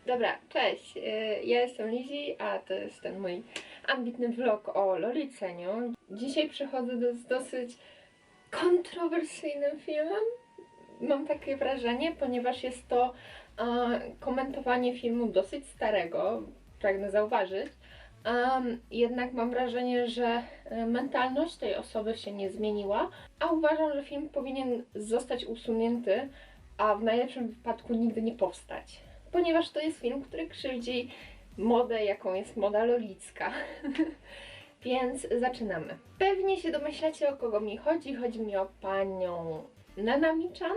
Dobra, cześć, ja jestem Lizzie, a to jest ten mój ambitny vlog o Loliceniu. Dzisiaj przychodzę z dosyć kontrowersyjnym filmem, mam takie wrażenie, ponieważ jest to komentowanie filmu dosyć starego, pragnę zauważyć. Jednak mam wrażenie, że mentalność tej osoby się nie zmieniła, a uważam, że film powinien zostać usunięty, a w najlepszym wypadku nigdy nie powstać. Ponieważ to jest film, który krzywdzi modę, jaką jest moda lolicka. Więc zaczynamy. Pewnie się domyślacie, o kogo mi chodzi. Chodzi mi o panią Nanami-chan,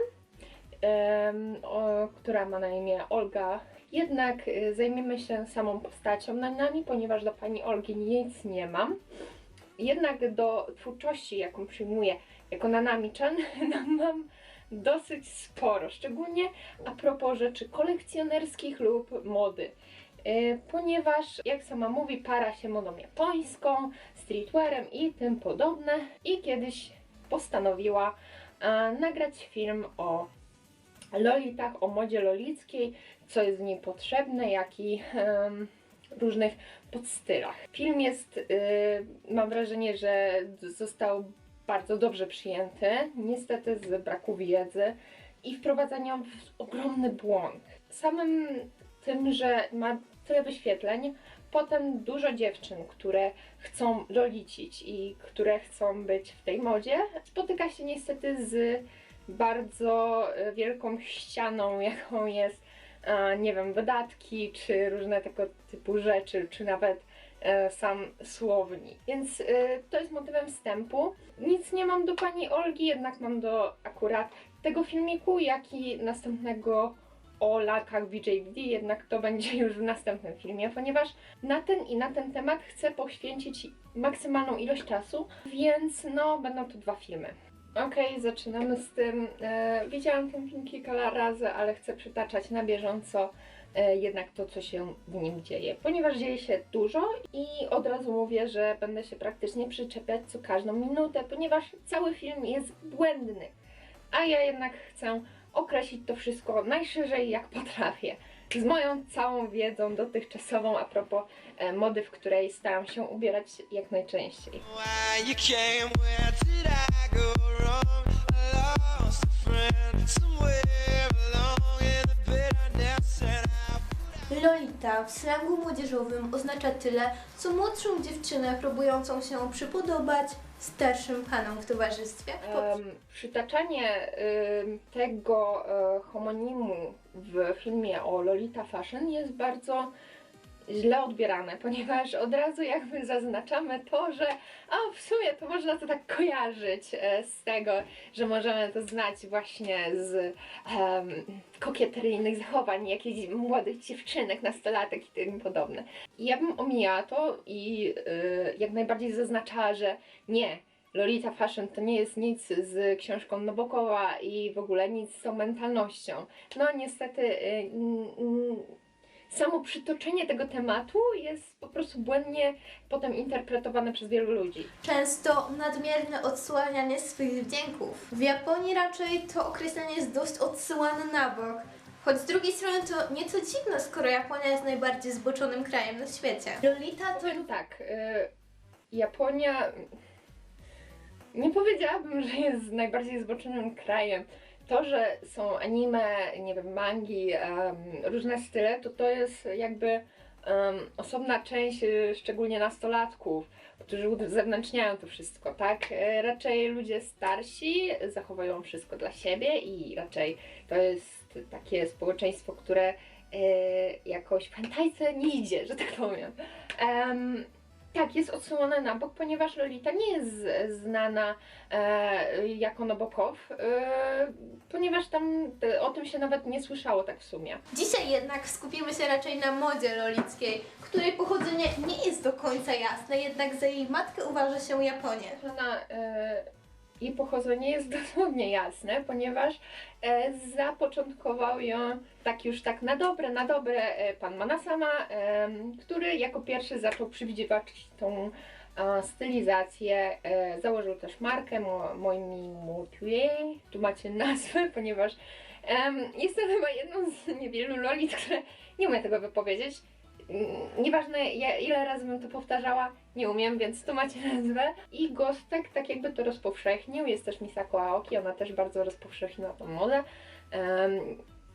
która ma na imię Olga. Jednak zajmiemy się samą postacią Nanami, ponieważ do pani Olgi nic nie mam. Jednak do twórczości, jaką przyjmuję jako Nanami-chan, mam dosyć sporo, szczególnie a propos rzeczy kolekcjonerskich lub mody. Ponieważ, jak sama mówi, para się modą japońską, streetwearem i tym podobne. I kiedyś postanowiła nagrać film o lolitach, o modzie lolickiej, co jest w niej potrzebne, jak i różnych podstylach. Film jest, mam wrażenie, że został bardzo dobrze przyjęty, niestety z braku wiedzy i wprowadzania w ogromny błąd. Samym tym, że ma tyle wyświetleń, potem dużo dziewczyn, które chcą lolicić i które chcą być w tej modzie, spotyka się niestety z bardzo wielką ścianą, jaką jest, nie wiem, wydatki, czy różne tego typu rzeczy, czy nawet sam słownik. Więc to jest motywem wstępu. Nic nie mam do pani Olgi, jednak mam do akurat tego filmiku, jak i następnego o lalkach VJVD, jednak to będzie już w następnym filmie, ponieważ na ten temat chcę poświęcić maksymalną ilość czasu, więc no, będą to dwa filmy. Okej, zaczynamy z tym. Widziałam ten film kilka razy, ale chcę przytaczać na bieżąco jednak to, co się w nim dzieje, ponieważ dzieje się dużo i od razu mówię, że będę się praktycznie przyczepiać co każdą minutę, ponieważ cały film jest błędny, a ja jednak chcę określić to wszystko najszerzej jak potrafię, z moją całą wiedzą dotychczasową a propos mody, w której staram się ubierać jak najczęściej. Lolita w slangu młodzieżowym oznacza tyle, co młodszą dziewczynę próbującą się przypodobać starszym panom w towarzystwie. Przytaczanie tego homonimu w filmie o Lolita Fashion jest bardzo źle odbierane, ponieważ od razu jakby zaznaczamy to, że w sumie to można to tak kojarzyć z tego, że możemy to znać właśnie z kokieteryjnych zachowań jakichś młodych dziewczynek, nastolatek i tym podobne. I ja bym omijała to i jak najbardziej zaznaczała, że nie, Lolita Fashion to nie jest nic z książką Nabokowa i w ogóle nic z tą mentalnością. No niestety samo przytoczenie tego tematu jest po prostu błędnie potem interpretowane przez wielu ludzi. Często nadmierne odsłanianie swych wdzięków. W Japonii raczej to określenie jest dość odsyłane na bok. Choć z drugiej strony to nieco dziwne, skoro Japonia jest najbardziej zboczonym krajem na świecie. Lolita to... Tak, Japonia... Nie powiedziałabym, że jest najbardziej zboczonym krajem. To, że są anime, nie wiem, mangi, różne style, to jest jakby osobna część, szczególnie nastolatków, którzy uzewnętrzniają to wszystko, tak? Raczej ludzie starsi zachowują wszystko dla siebie i raczej to jest takie społeczeństwo, które jakoś pamiętajcie nie idzie, że tak powiem. Tak, jest odsuwana na bok, ponieważ Lolita nie jest znana jako Nabokow, ponieważ tam o tym się nawet nie słyszało tak w sumie. Dzisiaj jednak skupimy się raczej na modzie lolickiej, której pochodzenie nie jest do końca jasne, jednak za jej matkę uważa się Japonię. Jej pochodzenie jest dosłownie jasne, ponieważ zapoczątkował ją tak na dobre pan Manasama, który jako pierwszy zaczął przewidywać tą stylizację, założył też markę Moimi Motue, tu macie nazwę, ponieważ jestem chyba jedną z niewielu lolit, które Nie umiem tego wypowiedzieć. Nieważne ile razy bym to powtarzała, nie umiem, więc tu macie nazwę. I Gostek tak jakby to rozpowszechnił. Jest też Misako Aoki, ona też bardzo rozpowszechniła tą modę.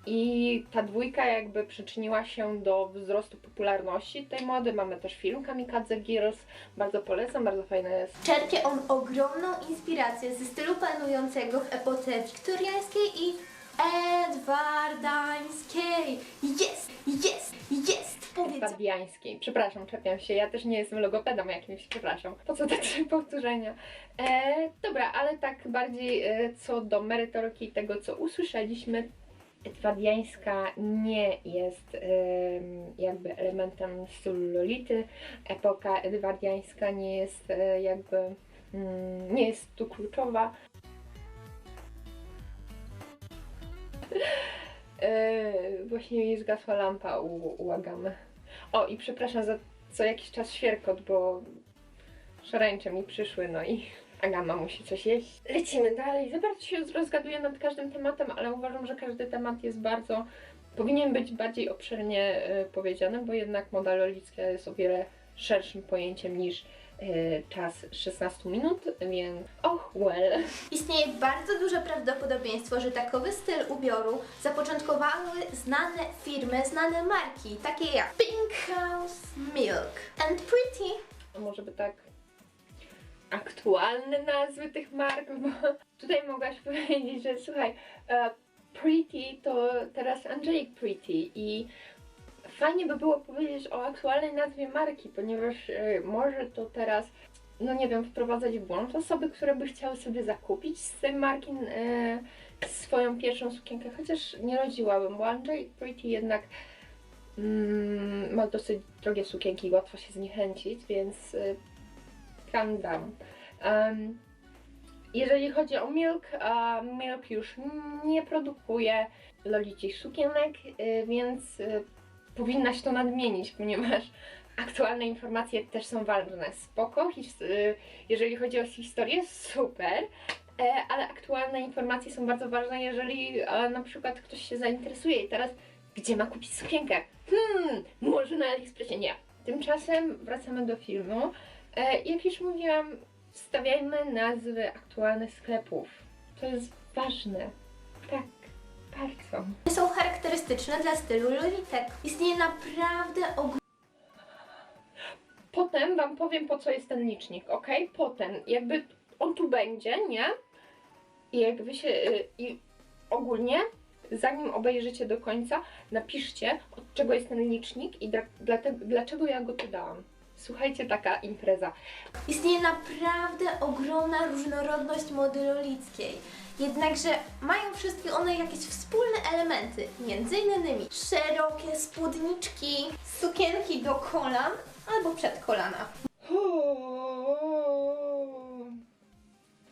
I ta dwójka jakby przyczyniła się do wzrostu popularności tej mody. Mamy też film Kamikadze Girls, bardzo polecam, bardzo fajny jest. Czerpie on ogromną inspirację ze stylu panującego w epoce wiktoriańskiej i edwardańskiej. Jest! Edwardiańskiej. Przepraszam, czepiam się, ja też nie jestem logopedą jakimś, przepraszam. Po co te 3 powtórzenia? Dobra, ale tak bardziej co do merytoryki tego, co usłyszeliśmy. Edwardiańska nie jest jakby elementem stylu Lolity. Epoka edwardiańska nie jest nie jest tu kluczowa. Właśnie mi zgasła lampa u Agamy. O, i przepraszam za co jakiś czas świerkot, bo szarańcze mi przyszły, no i Agama musi coś jeść. Lecimy dalej. Za bardzo się rozgaduję nad każdym tematem, ale uważam, że każdy temat jest powinien być bardziej obszernie powiedziany, bo jednak moda lolicka jest o wiele szerszym pojęciem niż czas 16 minut, więc well. Istnieje bardzo duże prawdopodobieństwo, że takowy styl ubioru zapoczątkowały znane firmy, znane marki, takie jak Pink House, Milk and Pretty. Może by tak aktualne nazwy tych mark, bo tutaj mogłaś powiedzieć, że słuchaj, Pretty to teraz Angelique Pretty i fajnie by było powiedzieć o aktualnej nazwie marki, ponieważ może to teraz, no nie wiem, wprowadzać w błąd osoby, które by chciały sobie zakupić z tej marki swoją pierwszą sukienkę, chociaż nie rodziłabym, bo Angelique Pretty jednak ma dosyć drogie sukienki i łatwo się zniechęcić, więc calm down. Jeżeli chodzi o Milk, Milk już nie produkuje lolicich sukienek, więc powinnaś to nadmienić, ponieważ aktualne informacje też są ważne. Spoko, jeżeli chodzi o historię, super, ale aktualne informacje są bardzo ważne, jeżeli na przykład ktoś się zainteresuje i teraz gdzie ma kupić sukienkę? Może na AliExpressie? Nie. Tymczasem wracamy do filmu. Jak już mówiłam, wstawiajmy nazwy aktualnych sklepów. To jest ważne. Tak, bardzo. Są charakterystyczne dla stylu lolitek. Istnieje naprawdę Potem wam powiem, po co jest ten licznik, ok? Potem, jakby on tu będzie, nie? I jakby się... I ogólnie, zanim obejrzycie do końca, napiszcie, od czego jest ten licznik i dlaczego ja go tu dałam. Słuchajcie, taka impreza. Istnieje naprawdę ogromna różnorodność mody lolickiej. Jednakże mają wszystkie one jakieś wspólne elementy, między innymi szerokie spódniczki, sukienki do kolan albo przed kolana.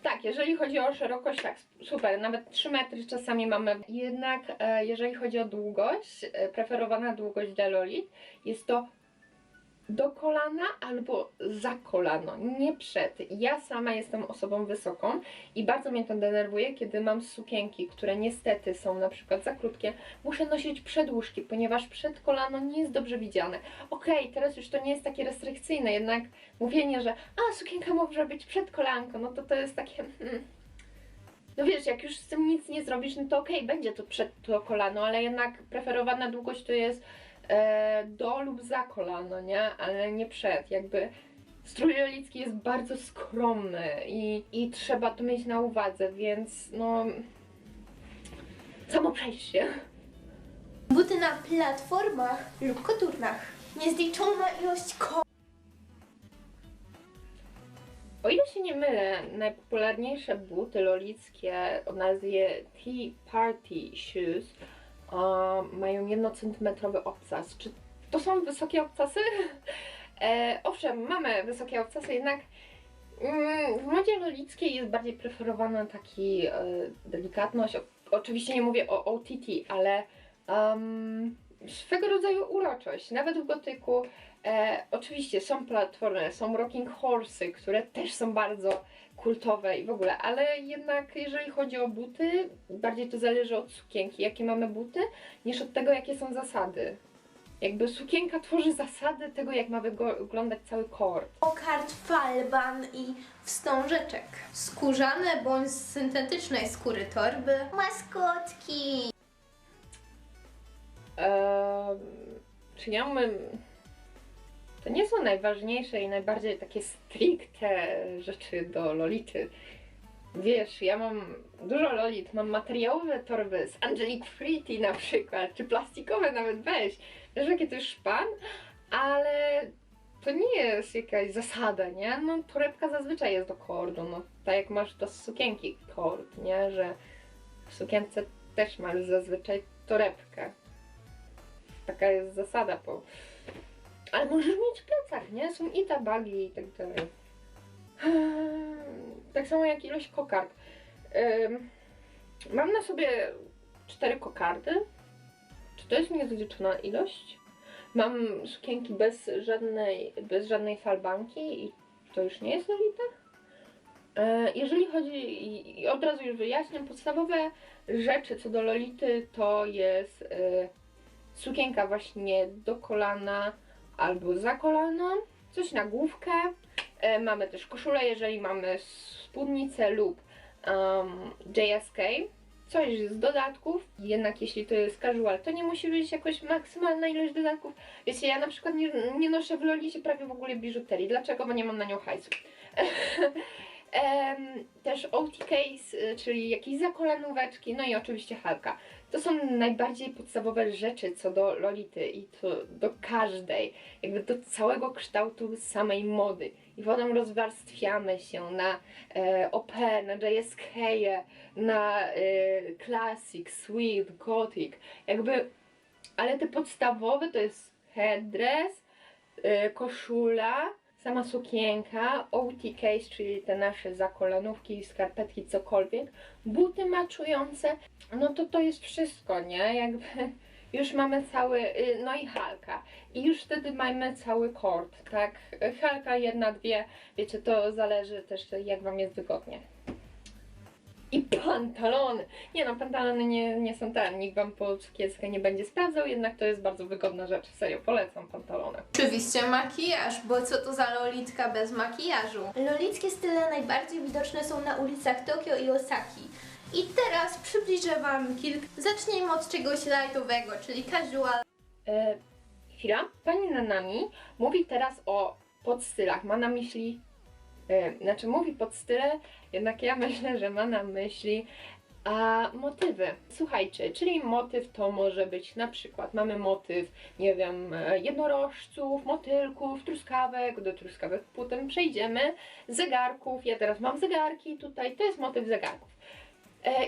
Tak, jeżeli chodzi o szerokość, tak, super, nawet 3 metry czasami mamy. Jednak jeżeli chodzi o długość, preferowana długość dla lolit, jest to do kolana albo za kolano, nie przed. Ja sama jestem osobą wysoką i bardzo mnie to denerwuje, kiedy mam sukienki, które niestety są na przykład za krótkie. Muszę nosić przedłużki, ponieważ przed kolano nie jest dobrze widziane. Okej, teraz już to nie jest takie restrykcyjne, jednak mówienie, że sukienka może być przed kolanką, no to jest takie... No wiesz, jak już z tym nic nie zrobisz, no to okej, będzie to przed to kolano, ale jednak preferowana długość to jest do lub za kolano, nie? Ale nie przed, jakby strój lolicki jest bardzo skromny i trzeba to mieć na uwadze, więc no samo przejście. Buty na platformach lub koturnach. Niezliczona ilość O ile się nie mylę, najpopularniejsze buty lolickie o nazwie Tea Party Shoes mają 1-centymetrowy obcas. Czy to są wysokie obcasy? Owszem, mamy wysokie obcasy, jednak w modzie lolickiej jest bardziej preferowana taki delikatność. Oczywiście nie mówię o OTT, ale swego rodzaju uroczość. Nawet w gotyku oczywiście są platformy, są rocking horsey, które też są bardzo kultowe i w ogóle, ale jednak jeżeli chodzi o buty, bardziej to zależy od sukienki, jakie mamy buty, niż od tego, jakie są zasady. Jakby sukienka tworzy zasady tego, jak ma wyglądać cały kord. Kokard, falban i wstążeczek. Skórzane bądź z syntetycznej skóry torby. Maskotki. Czy ja bym... To nie są najważniejsze i najbardziej takie stricte rzeczy do Lolity. Wiesz, ja mam dużo Lolit, mam materiałowe torby z Angelique Pretty na przykład, czy plastikowe nawet, weź. Wiesz, jakie to jest szpan? Ale to nie jest jakaś zasada, nie? No torebka zazwyczaj jest do kordu, no tak jak masz do sukienki kord, nie? Że w sukience też masz zazwyczaj torebkę. Taka jest zasada, ale możesz mieć plecak, nie? Są i tabagi i tak dalej. Tak samo jak ilość kokard. Mam na sobie 4 kokardy. Czy to jest niezliczona ilość? Mam sukienki bez żadnej falbanki i to już nie jest Lolita. Jeżeli chodzi, i od razu już wyjaśniam, podstawowe rzeczy co do Lolity to jest sukienka właśnie do kolana albo za kolano, coś na główkę. Mamy też koszulę, jeżeli mamy spódnicę lub JSK, coś z dodatków. Jednak jeśli to jest casual, to nie musi być jakoś maksymalna ilość dodatków. Wiecie, ja na przykład nie noszę w Lolicie prawie w ogóle biżuterii. Dlaczego? Bo nie mam na nią hajsu. Też OT case, czyli jakieś zakolanóweczki, no i oczywiście halka. To są najbardziej podstawowe rzeczy co do Lolity i to do każdej, jakby do całego kształtu samej mody. I potem rozwarstwiamy się na OP, na JSK, na Classic, Sweet, Gothic, jakby, ale te podstawowe to jest headdress, koszula, sama sukienka, OT case, czyli te nasze zakolanówki, skarpetki, cokolwiek, buty maczujące, no to jest wszystko, nie? Jakby już mamy cały, no i halka. I już wtedy mamy cały kord, tak? Halka jedna, dwie, wiecie, to zależy też jak wam jest wygodnie. I pantalony! Nie no, pantalony nie są te, nikt wam po sukienkę nie będzie sprawdzał, jednak to jest bardzo wygodna rzecz, serio, polecam pantalony. Oczywiście makijaż, bo co to za lolitka bez makijażu? Lolickie style najbardziej widoczne są na ulicach Tokio i Osaki. I teraz przybliżę wam kilka. Zacznijmy od czegoś lightowego, czyli casual. Chwila, pani Nanami mówi teraz o podstylach, ma na myśli, mówi podstyle, jednak ja myślę, że ma na myśli motywy. Słuchajcie, czyli motyw to może być na przykład, mamy motyw, nie wiem, jednorożców, motylków, truskawek, do truskawek potem przejdziemy, zegarków, ja teraz mam zegarki tutaj, to jest motyw zegarków.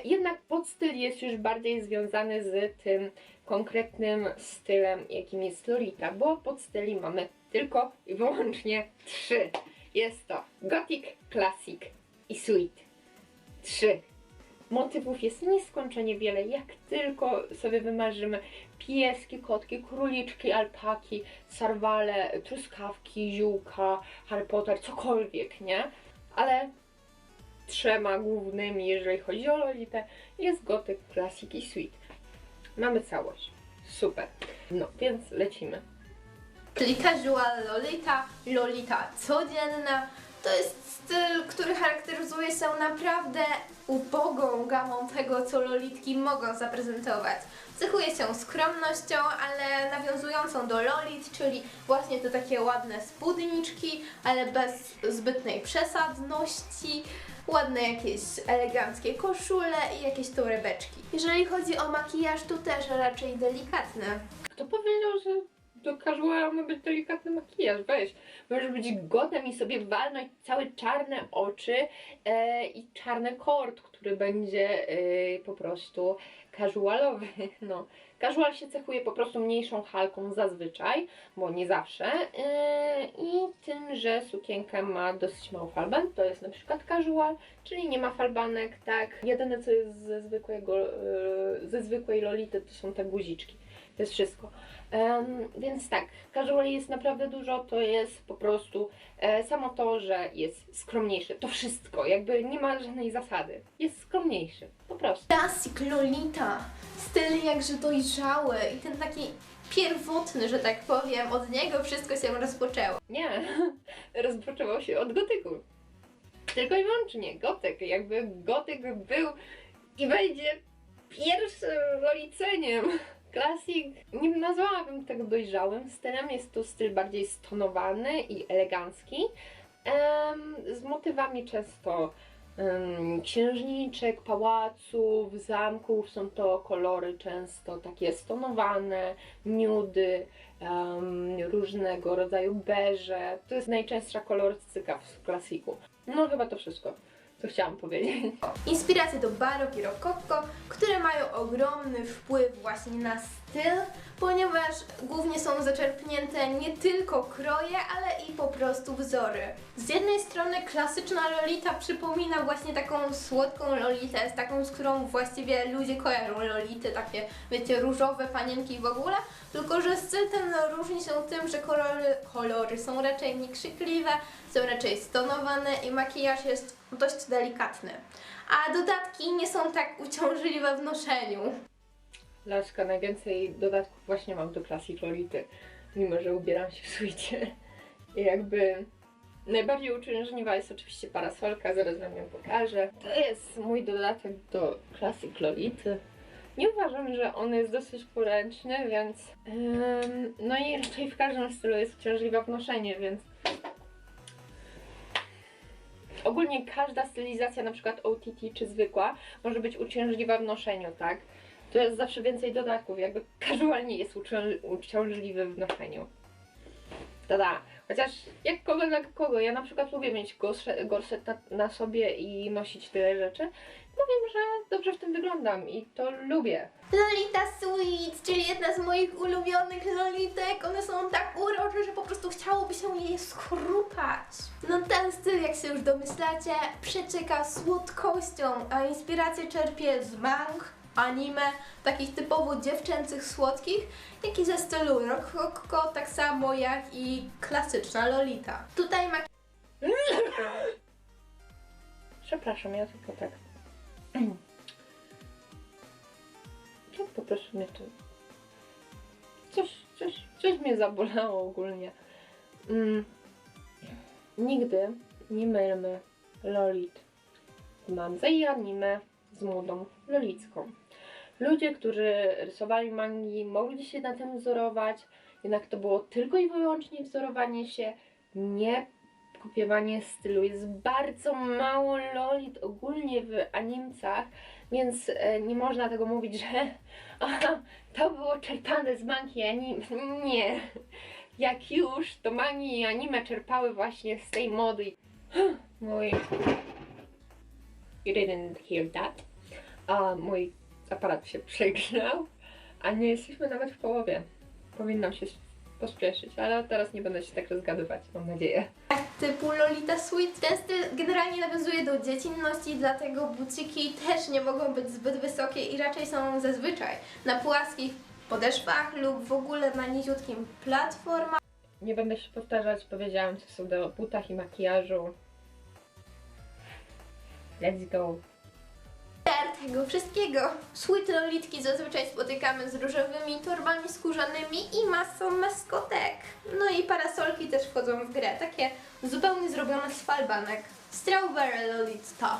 Jednak podstyl jest już bardziej związany z tym konkretnym stylem, jakim jest Lolita, bo podstyli mamy tylko i wyłącznie 3. Jest to Gothic, Classic i Sweet. 3. Motywów jest nieskończenie wiele, jak tylko sobie wymarzymy pieski, kotki, króliczki, alpaki, sarwale, truskawki, ziółka, Harry Potter, cokolwiek, nie? Ale 3 głównymi, jeżeli chodzi o Lolitę, jest Gothic, Classic i Sweet. Mamy całość. Super. No, więc lecimy. Czyli casual Lolita, Lolita codzienna. To jest styl, który charakteryzuje się naprawdę ubogą gamą tego, co lolitki mogą zaprezentować. Cechuje się skromnością, ale nawiązującą do lolit, czyli właśnie te takie ładne spódniczki, ale bez zbytnej przesadności, ładne jakieś eleganckie koszule i jakieś torebeczki. Jeżeli chodzi o makijaż, to też raczej delikatne. Kto powiedział, że do casuala ma być delikatny makijaż? Weź, możesz być godem i sobie walnąć całe czarne oczy i czarny kord, który będzie po prostu casualowy. No, casual się cechuje po prostu mniejszą halką zazwyczaj, bo nie zawsze, i tym, że sukienka ma dosyć mało falban, to jest na przykład casual, czyli nie ma falbanek, tak. Jedyne co jest ze zwykłej Lolity to są te guziczki. To jest wszystko. Więc tak, casuali jest naprawdę dużo, to jest po prostu samo to, że jest skromniejszy. To wszystko, jakby nie ma żadnej zasady. Jest skromniejszy, po prostu. Classic Lolita, styl jakże dojrzały i ten taki pierwotny, że tak powiem, od niego wszystko się rozpoczęło. Nie, rozpoczęło się od gotyku. Tylko i wyłącznie gotyk. Jakby gotyk był i będzie pierwszym loliceniem. Classic, nie nazwałabym tego dojrzałym stylem, jest to styl bardziej stonowany i elegancki, z motywami często księżniczek, pałaców, zamków, są to kolory często takie stonowane, nudy, różnego rodzaju beże, to jest najczęstsza kolorystyka w klasiku. No chyba to wszystko, co chciałam powiedzieć. Inspiracje to barok i rokoko, które mają ogromny wpływ właśnie na styl, ponieważ głównie są zaczerpnięte nie tylko kroje, ale i po prostu wzory. Z jednej strony klasyczna Lolita przypomina właśnie taką słodką Lolitę, z taką, z którą właściwie ludzie kojarzą Lolity, takie wiecie, różowe panienki w ogóle, tylko że styl ten różni się tym, że kolory są raczej niekrzykliwe, są raczej stonowane i makijaż jest dość delikatny. A dodatki nie są tak uciążliwe w noszeniu. Laska, najwięcej dodatków właśnie mam do Classic Lolity, mimo że ubieram się w sweetie. I jakby najbardziej uciążliwa jest oczywiście parasolka, zaraz wam ją pokażę. To jest mój dodatek do Classic Lolity. Nie uważam, że on jest dosyć poręczny, więc no i raczej w każdym stylu jest uciążliwa w noszeniu, więc ogólnie każda stylizacja, na przykład OTT czy zwykła, może być uciążliwa w noszeniu, tak? To jest zawsze więcej dodatków, jakby casualnie jest uciążliwy w noszeniu. Tada! Chociaż jak kogo dla kogo, ja na przykład lubię mieć gorset na sobie i nosić tyle rzeczy, bo wiem, że dobrze w tym wyglądam i to lubię. Lolita Sweet, czyli jedna z moich ulubionych lolitek. One są tak urocze, że po prostu chciałoby się je schrupać. No ten styl, jak się już domyślacie, przecieka słodkością, a inspirację czerpie z mang, anime, takich typowo dziewczęcych, słodkich, jak i ze stylu rokoko, tak samo jak i klasyczna Lolita. Tutaj ma... Przepraszam, ja tylko tak. Tak po prostu mnie to... Coś mnie zabolało ogólnie. Nigdy nie mylmy Lolit z mandze i anime z modą lolicką. Ludzie, którzy rysowali mangi, mogli się na tym wzorować, jednak to było tylko i wyłącznie wzorowanie się, nie kopiowanie stylu. Jest bardzo mało lolit ogólnie w animcach, więc nie można tego mówić, że to było czerpane z mangi i anime. Nie. Jak już, to mangi i anime czerpały właśnie z tej mody. Mój... You didn't hear that. Mój aparat się przegrzał, a nie jesteśmy nawet w połowie. Powinnam się pospieszyć, ale teraz nie będę się tak rozgadywać, mam nadzieję. Typu Lolita Sweet. Ten styl generalnie nawiązuje do dziecinności, dlatego buciki też nie mogą być zbyt wysokie i raczej są zazwyczaj na płaskich podeszwach lub w ogóle na niziutkim platformach. Nie będę się powtarzać, powiedziałam co są do butach i makijażu. Let's go! Tego wszystkiego. Sweet lolitki zazwyczaj spotykamy z różowymi torbami skórzanymi i masą maskotek. No i parasolki też wchodzą w grę, takie zupełnie zrobione z falbanek. Strawberry Lolita.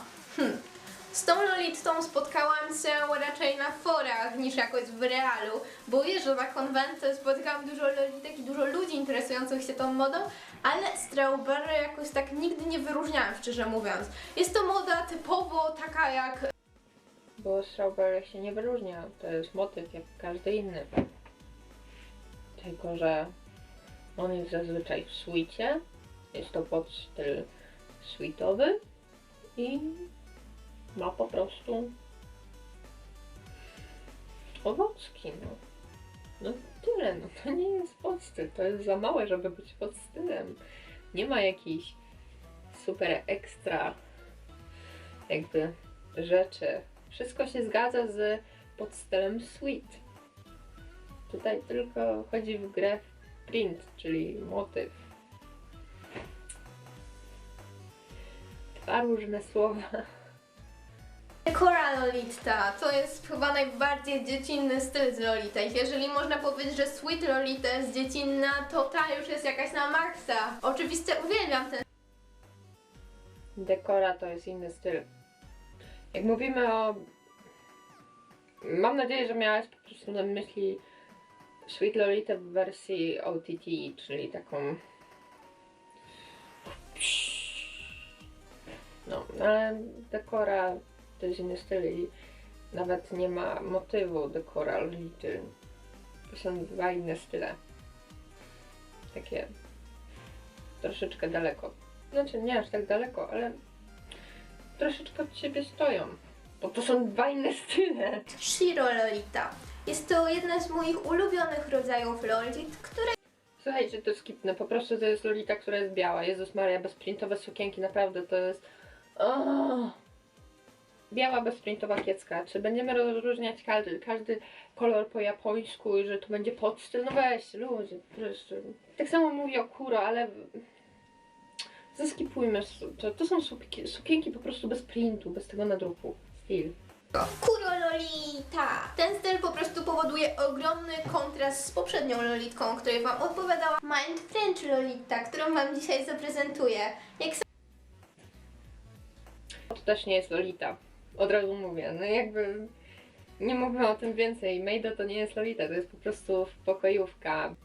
Z tą Lolitą spotkałam się raczej na forach niż jakoś w realu, bo jeżdżę na konwenty, spotykałam dużo lolitek i dużo ludzi interesujących się tą modą, ale Strawberry jakoś tak nigdy nie wyróżniałam, szczerze mówiąc. Jest to moda typowo taka jak... Bo Strawberry się nie wyróżnia, to jest motyw jak każdy inny. Tylko, że on jest zazwyczaj w sweetie, jest to podstyl sweetowy i ma po prostu owocki, no. No tyle, no to nie jest podstyl, to jest za małe, żeby być podstylem. Nie ma jakichś super ekstra jakby rzeczy. Wszystko się zgadza z podstylem sweet. Tutaj tylko chodzi w grę print, czyli motyw. Dwa różne słowa. Decora Lolita to jest chyba najbardziej dziecinny styl z Lolita. Jeżeli można powiedzieć, że Sweet Lolita jest dziecinna, to ta już jest jakaś na maksa. Oczywiście uwielbiam ten Decora to jest inny styl. Jak mówimy o... Mam nadzieję, że miałaś po prostu na myśli Sweet Lolita w wersji OTT, czyli taką... No, ale Decora to jest inny styl i nawet nie ma motywu Decora Lolity. To są dwa inne style. Takie troszeczkę daleko. Znaczy nie aż tak daleko, ale troszeczkę od siebie stoją. Bo to są dwa inne style. Shiro Lolita. Jest to jedna z moich ulubionych rodzajów Lolit, które Słuchajcie, to skipnę. Po prostu to jest Lolita, która jest biała. Jezus Maria, bezprintowe sukienki, naprawdę to jest... Oh. Biała, bezprintowa kiecka. Czy będziemy rozróżniać każdy kolor po japońsku i że to będzie podstyl? No weź, ludzie, po prostu. Tak samo mówię o Kuro, ale... Zeskipujmy. To są sukienki po prostu bez printu, bez tego nadruku. Styl. Kuro Lolita. Ten styl po prostu powoduje ogromny kontrast z poprzednią Lolitką, o której wam opowiadała. Mind French Lolita, którą wam dzisiaj zaprezentuję. Jak To też nie jest Lolita. Od razu mówię. No jakby... Nie mówmy o tym więcej. Meido to nie jest Lolita, to jest po prostu pokojówka.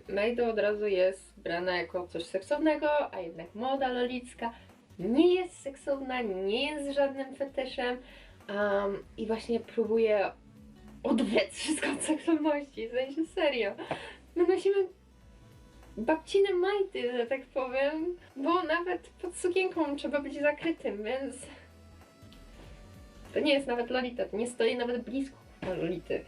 Meido od razu jest brana jako coś seksownego, a jednak moda lolicka nie jest seksowna, nie jest żadnym fetyszem i właśnie próbuje odwlec wszystko od seksualności, w sensie serio. My nosimy babcine majty, że tak powiem, bo nawet pod sukienką trzeba być zakrytym, więc... To nie jest nawet Lolita, to nie stoi nawet blisko Lolity.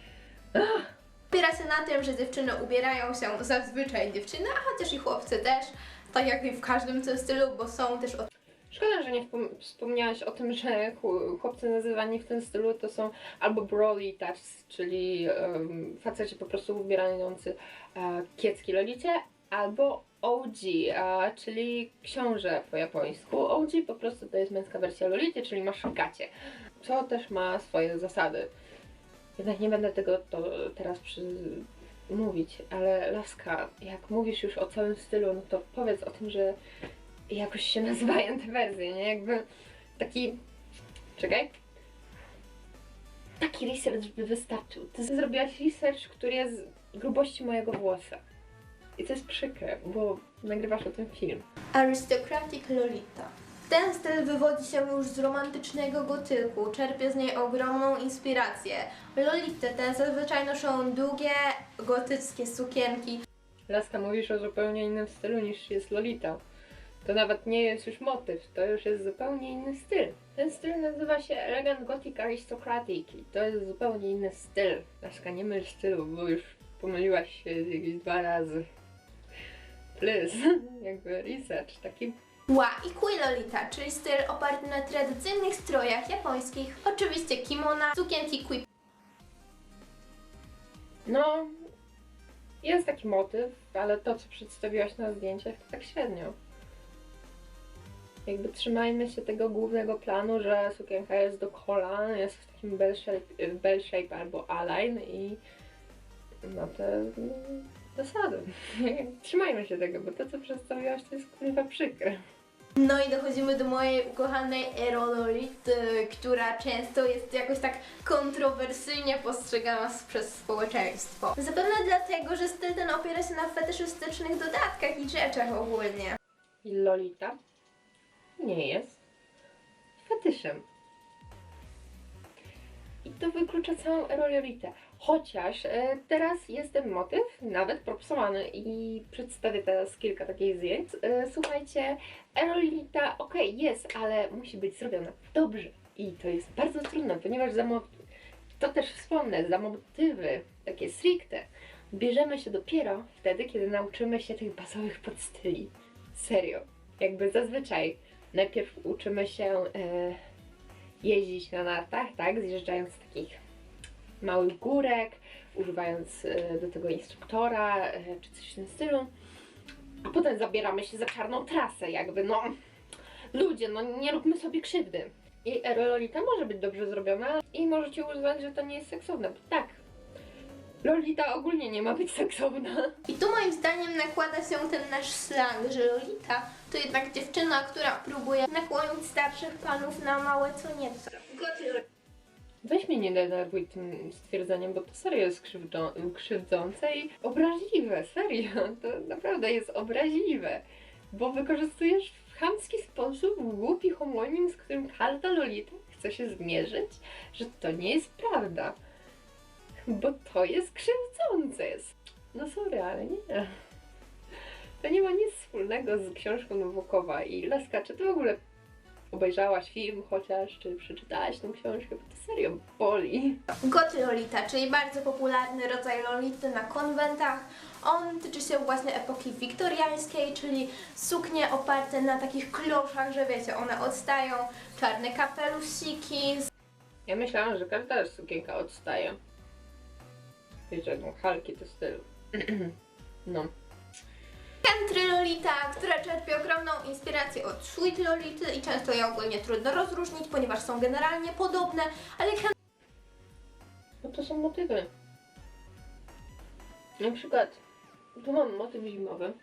opiera się na tym, że dziewczyny ubierają się, zazwyczaj dziewczyny, a chociaż i chłopcy też, tak jak i w każdym tym stylu, bo są też Szkoda, że nie wspomniałaś o tym, że chłopcy nazywani w tym stylu to są albo brolitas, czyli faceci po prostu ubierający kiecki Lolicie, albo OG, czyli książę po japońsku. OG po prostu to jest męska wersja Lolity, czyli masz gacie. Co też ma swoje zasady. Jednak nie będę tego teraz mówić, ale laska, jak mówisz już o całym stylu, no to powiedz o tym, że jakoś się nazywają te wersje, nie? Jakby taki... Czekaj. Taki research by wystarczył. Ty zrobiłaś research, który jest grubości mojego włosa. I to jest przykre, bo nagrywasz o tym film. Aristocratic Lolita. Ten styl wywodzi się już z romantycznego gotyku, czerpie z niej ogromną inspirację. Lolity te zazwyczaj noszą długie, gotyckie sukienki. Laska, mówisz o zupełnie innym stylu niż jest Lolita. To nawet nie jest już motyw, to już jest zupełnie inny styl. Ten styl nazywa się Elegant Gothic Aristocratic i to jest zupełnie inny styl. Laska, nie myl stylu, bo już pomyliłaś się jakieś 2 razy. Please, jakby research, taki... Wa i Kui Lolita, czyli styl oparty na tradycyjnych strojach japońskich. Oczywiście kimona, sukienki kui. No, jest taki motyw, ale to, co przedstawiłaś na zdjęciach, to tak średnio. Jakby trzymajmy się tego głównego planu, że sukienka jest do kolan, jest w takim bell shape albo align i no te zasady. Trzymajmy się tego, bo to, co przedstawiłaś, to jest kurwa przykre. No i dochodzimy do mojej ukochanej Erololity, która często jest jakoś tak kontrowersyjnie postrzegana przez społeczeństwo. Zapewne dlatego, że styl ten opiera się na fetyszystycznych dodatkach i rzeczach ogólnie. I Lolita nie jest fetyszem. I to wyklucza całą Erololitę. Chociaż teraz jest ten motyw nawet propsowany i przedstawię teraz kilka takich zdjęć. Słuchajcie, Erololita okej, jest, ale musi być zrobiona dobrze. I to jest bardzo trudne, ponieważ to też wspomnę, za motywy takie stricte bierzemy się dopiero wtedy, kiedy nauczymy się tych bazowych podstyli. Serio. Jakby zazwyczaj najpierw uczymy się jeździć na nartach, tak? Zjeżdżając z takich małych górek, używając do tego instruktora czy coś w tym stylu. A potem zabieramy się za czarną trasę, jakby no... Ludzie, no nie róbmy sobie krzywdy. I Lolita może być dobrze zrobiona i możecie uznać, że to nie jest seksowne, bo tak. Lolita ogólnie nie ma być seksowna. I tu moim zdaniem nakłada się ten nasz slang, że Lolita to jednak dziewczyna, która próbuje nakłonić starszych panów na małe co nieco. Weź mnie nie denerwuj tym stwierdzeniem, bo to serio jest krzywdzące i obraźliwe, serio. To naprawdę jest obraźliwe, bo wykorzystujesz w chamski sposób głupi homonim, z którym każda Lolita chce się zmierzyć, że to nie jest prawda. Bo to jest krzywdzące. No sorry, ale nie. To nie ma nic wspólnego z książką Nabokowa i Laska, czy ty w ogóle obejrzałaś film chociaż, czy przeczytałaś tą książkę, bo to serio boli. Goty Lolita, czyli bardzo popularny rodzaj Lolity na konwentach. On tyczy się właśnie epoki wiktoriańskiej, czyli suknie oparte na takich kloszach, że wiecie, one odstają, czarne kapelusiki. Ja myślałam, że każda sukienka odstaje. Wiecie, no halki to styl. No. Country Lolita, która czerpie ogromną inspirację od Sweet Lolity i często je ogólnie trudno rozróżnić, ponieważ są generalnie podobne, ale No to są motywy. Na przykład, tu mam motyw zimowy.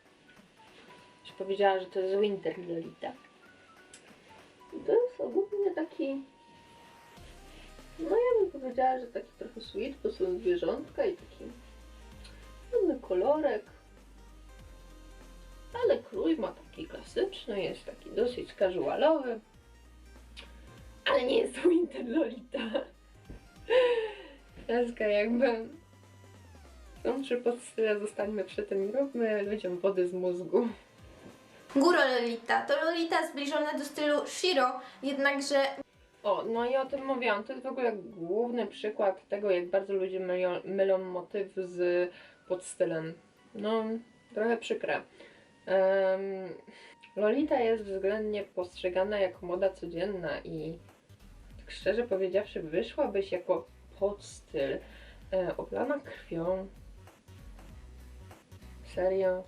Już powiedziała, że to jest Winter Lolita. I to jest ogólnie taki... No ja bym powiedziała, że taki trochę sweet, bo są zwierzątka i taki ładny kolorek. Ale krój ma taki klasyczny, jest taki dosyć casualowy. Ale nie jest to Winter Lolita. Laska jakby... Są 3 podstyle, zostańmy przy tym i róbmy ludziom wody z mózgu. Góro Lolita to Lolita zbliżona do stylu Shiro, jednakże O, no i o tym mówiłam. To jest w ogóle główny przykład tego, jak bardzo ludzie mylą motyw z podstylem. No, trochę przykre. Lolita jest względnie postrzegana jako moda codzienna i tak szczerze powiedziawszy, wyszłabyś jako podstyl oblana krwią. Serio?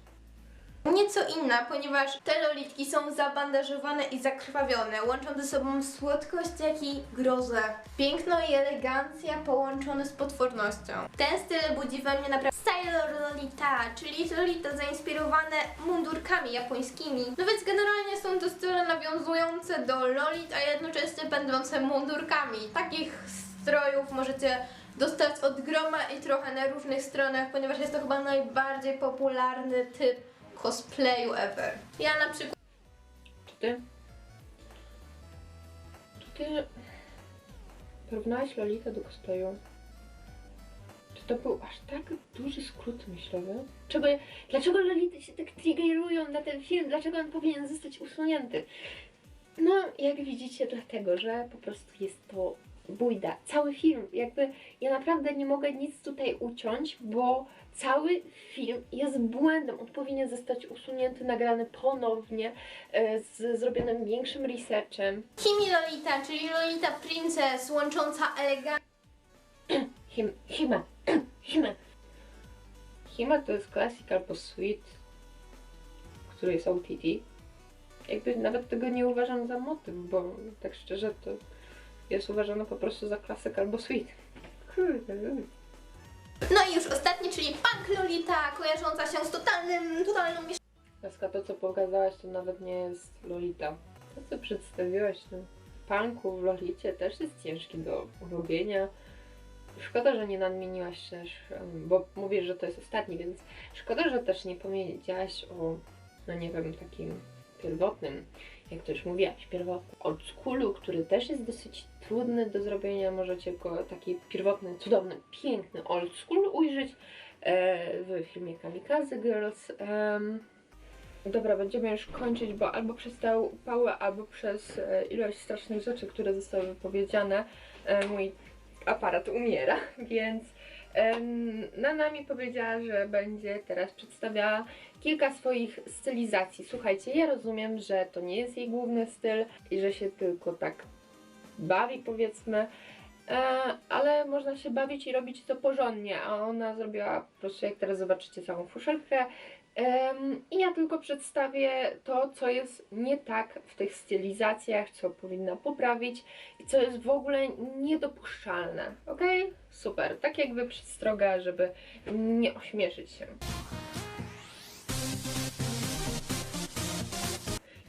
nieco inna, ponieważ te lolitki są zabandażowane i zakrwawione, łączą ze sobą słodkość, jak i grozę. Piękno i elegancja połączone z potwornością. Ten styl budzi we mnie naprawdę Sailor Lolita, czyli Lolita zainspirowane mundurkami japońskimi. No więc generalnie są to style nawiązujące do Lolit, a jednocześnie będące mundurkami. Takich strojów możecie dostać od groma i trochę na różnych stronach, ponieważ jest to chyba najbardziej popularny typ cosplayu ever. Ja na przykład... Czy ty porównałaś Lolitę do cosplayu? Czy to był aż tak duży skrót myślowy? Dlaczego Lolity się tak triggerują na ten film? Dlaczego on powinien zostać usunięty? No, jak widzicie, dlatego, że po prostu jest to bójda. Cały film, jakby ja naprawdę nie mogę nic tutaj uciąć, bo cały film jest błędem. On powinien zostać usunięty, nagrany ponownie, z zrobionym większym researchem. Kimi Lolita, czyli Lolita Princess, łącząca elegancję. Hime to jest classic albo sweet, który jest OTT. Jakby nawet tego nie uważam za motyw, bo tak szczerze to jest uważane po prostu za klasyk albo sweet. Kurde. No i już ostatni, czyli Punk Lolita, kojarząca się z totalną Laska, to co pokazałaś, to nawet nie jest Lolita. To co przedstawiłaś na punku w Lolicie też jest ciężki do robienia. Szkoda, że nie nadmieniłaś też, bo mówię, że to jest ostatni, więc szkoda, że też nie powiedziałaś o, no nie wiem, takim pierwotnym, jak to już mówiłaś, pierwotnym oldschoolu, który też jest dosyć trudny do zrobienia. Możecie go, taki pierwotny, cudowny, piękny oldschool ujrzeć w filmie Kamikaze Girls. Dobra, będziemy już kończyć, bo albo przez tę upałę, albo przez ilość strasznych rzeczy, które zostały wypowiedziane, mój aparat umiera, więc Nana mi powiedziała, że będzie teraz przedstawiała kilka swoich stylizacji. Słuchajcie, ja rozumiem, że to nie jest jej główny styl i że się tylko tak bawi, powiedzmy, ale można się bawić i robić to porządnie, a ona zrobiła po prostu, jak teraz zobaczycie, całą fuszelkę I ja tylko przedstawię to, co jest nie tak w tych stylizacjach, co powinna poprawić i co jest w ogóle niedopuszczalne. Ok? Super. Tak jakby przestroga, żeby nie ośmieszyć się.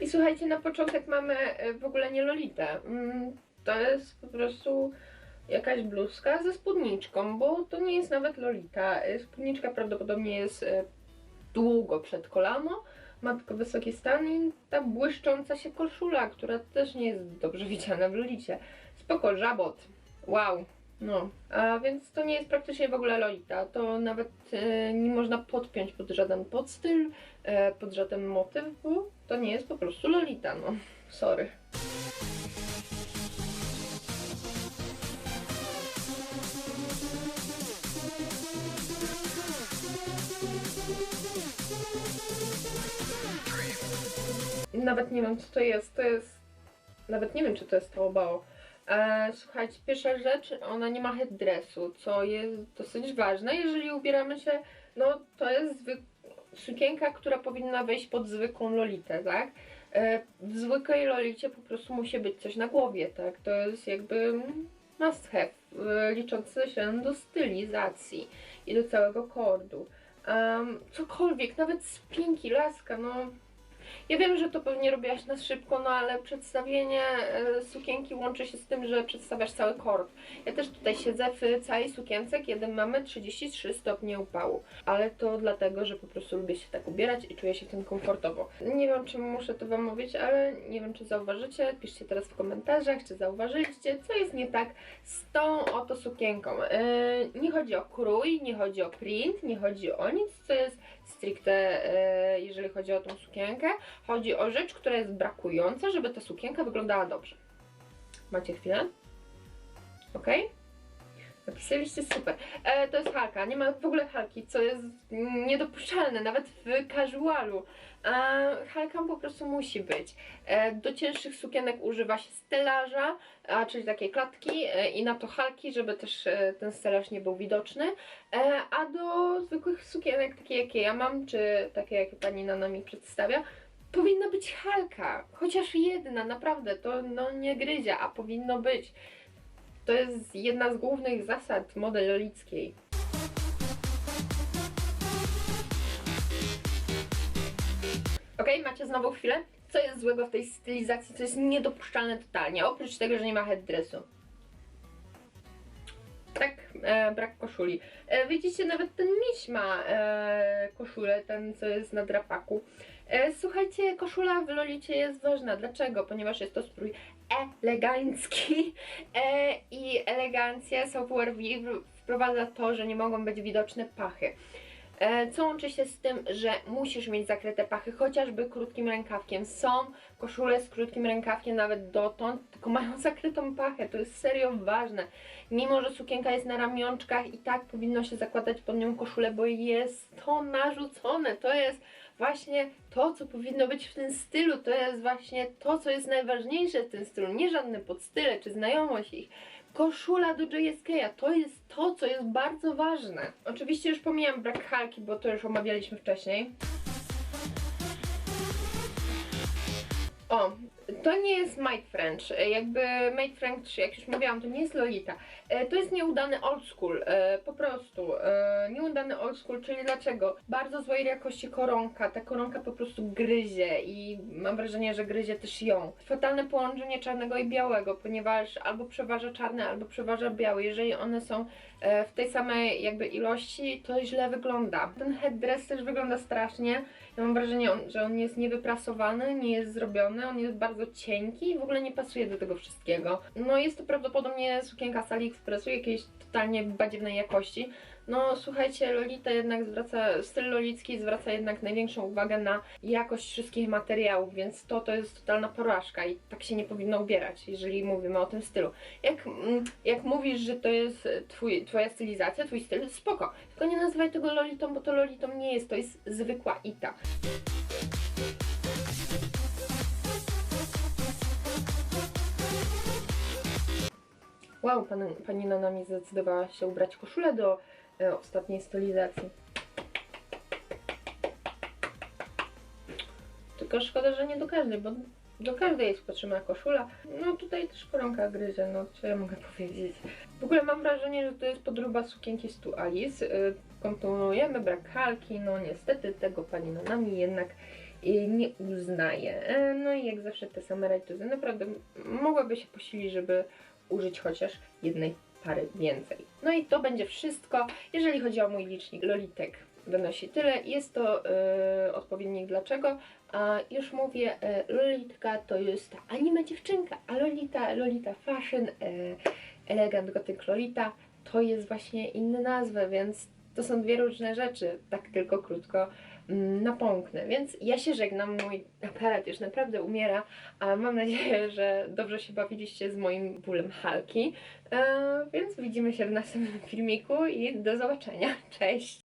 I słuchajcie, na początek mamy w ogóle nie Lolitę. To jest po prostu jakaś bluzka ze spódniczką, bo to nie jest nawet Lolita. Spódniczka prawdopodobnie jest długo przed kolano, ma tylko wysoki stan i ta błyszcząca się koszula, która też nie jest dobrze widziana w Lolicie. Spoko, żabot. Wow. No, a więc to nie jest praktycznie w ogóle Lolita, to nawet nie można podpiąć pod żaden podstyl, pod żaden motyw, bo to nie jest po prostu Lolita, no, sorry. Nawet nie wiem co to jest, nawet nie wiem czy to jest Taobao. Słuchajcie, pierwsza rzecz, ona nie ma headdressu, co jest dosyć ważne, jeżeli ubieramy się, no to jest sukienka, która powinna wejść pod zwykłą Lolitę, tak? W zwykłej Lolicie po prostu musi być coś na głowie, tak? To jest jakby must have, liczący się do stylizacji i do całego kordu. Cokolwiek, nawet spinki, laska, no... Ja wiem, że to pewnie robiłaś na szybko, no ale przedstawienie sukienki łączy się z tym, że przedstawiasz cały kord. Ja też tutaj siedzę w całej sukience, kiedy mamy 33 stopnie upału. Ale to dlatego, że po prostu lubię się tak ubierać i czuję się w tym komfortowo. Nie wiem, czy muszę to wam mówić, ale nie wiem, czy zauważycie. Piszcie teraz w komentarzach, czy zauważyliście, co jest nie tak z tą oto sukienką. Nie chodzi o krój, nie chodzi o print, nie chodzi o nic, co jest stricte, jeżeli chodzi o tą sukienkę. Chodzi o rzecz, która jest brakująca, żeby ta sukienka wyglądała dobrze. Macie chwilę? Ok? Napisaliście super. To jest halka, nie ma w ogóle halki, co jest niedopuszczalne, nawet w casualu. Halka po prostu musi być. Do cięższych sukienek używa się stelaża, czyli takiej klatki i na to halki, żeby też ten stelaż nie był widoczny. A do zwykłych sukienek, takie jakie ja mam, czy takie jakie pani Nana mi przedstawia, powinna być halka, chociaż jedna, naprawdę, to no nie gryzie, a powinno być. To jest jedna z głównych zasad mody lolickiej. Ok, macie znowu chwilę? Co jest złego w tej stylizacji, co jest niedopuszczalne totalnie, oprócz tego, że nie ma headdressu? Tak, brak koszuli. Widzicie, nawet ten miś ma koszulę, ten co jest na drapaku. Słuchajcie, koszula w Lolicie jest ważna. Dlaczego? Ponieważ jest to strój elegancki i elegancja Software wprowadza to, że nie mogą być widoczne pachy. Co łączy się z tym, że musisz mieć zakryte pachy chociażby krótkim rękawkiem. Są koszule z krótkim rękawkiem nawet dotąd, tylko mają zakrytą pachę. To jest serio ważne. Mimo że sukienka jest na ramionczkach i tak powinno się zakładać pod nią koszulę, bo jest to narzucone. To jest właśnie to, co powinno być w tym stylu. To jest właśnie to, co jest najważniejsze w tym stylu. Nie żadne podstyle czy znajomość ich. Koszula do JSK, to jest to, co jest bardzo ważne. Oczywiście już pomijam brak halki, bo to już omawialiśmy wcześniej. O, to nie jest Made French, jakby Made French, jak już mówiłam, to nie jest Lolita. To jest nieudany old school, po prostu. Nieudany old school, czyli dlaczego? Bardzo złej jakości koronka, ta koronka po prostu gryzie i mam wrażenie, że gryzie też ją. Fatalne połączenie czarnego i białego, ponieważ albo przeważa czarny, albo przeważa biały. Jeżeli one są w tej samej jakby ilości, to źle wygląda. Ten headdress też wygląda strasznie. Ja mam wrażenie, że on jest niewyprasowany, nie jest zrobiony, on jest bardzo cienki i w ogóle nie pasuje do tego wszystkiego. No jest to prawdopodobnie sukienka z AliExpressu, jakiejś totalnie badziewnej jakości. No słuchajcie, Lolita jednak styl lolicki zwraca jednak największą uwagę na jakość wszystkich materiałów, więc to jest totalna porażka i tak się nie powinno ubierać, jeżeli mówimy o tym stylu. Jak mówisz, że to jest twoja stylizacja, twój styl, spoko, tylko nie nazywaj tego Lolitą, bo to Lolitą nie jest, to jest zwykła Ita. Wow, pani Nana mi zdecydowała się ubrać koszulę do ostatniej stylizacji. tylko szkoda, że nie do każdej, bo do każdej jest potrzebna koszula. No tutaj też koronka gryzie, no co ja mogę powiedzieć. W ogóle mam wrażenie, że to jest podróba sukienki Stu Alice. Kontynuujemy brak halki, no niestety tego pani Nanami jednak nie uznaje. No i jak zawsze te same rajtuzy. Naprawdę mogłaby się posilić, żeby użyć chociaż jednej pary więcej. No i to będzie wszystko, jeżeli chodzi o mój licznik Lolitek. Wynosi tyle. Jest to odpowiednik dlaczego. A już mówię, Lolitka to jest ta anime dziewczynka, a Lolita Fashion, Elegant Gothic Lolita to jest właśnie inne nazwy, więc to są dwie różne rzeczy, tak tylko krótko napomknę. Więc ja się żegnam, mój aparat już naprawdę umiera, a mam nadzieję, że dobrze się bawiliście z moim bólem halki, więc widzimy się w następnym filmiku i do zobaczenia. Cześć!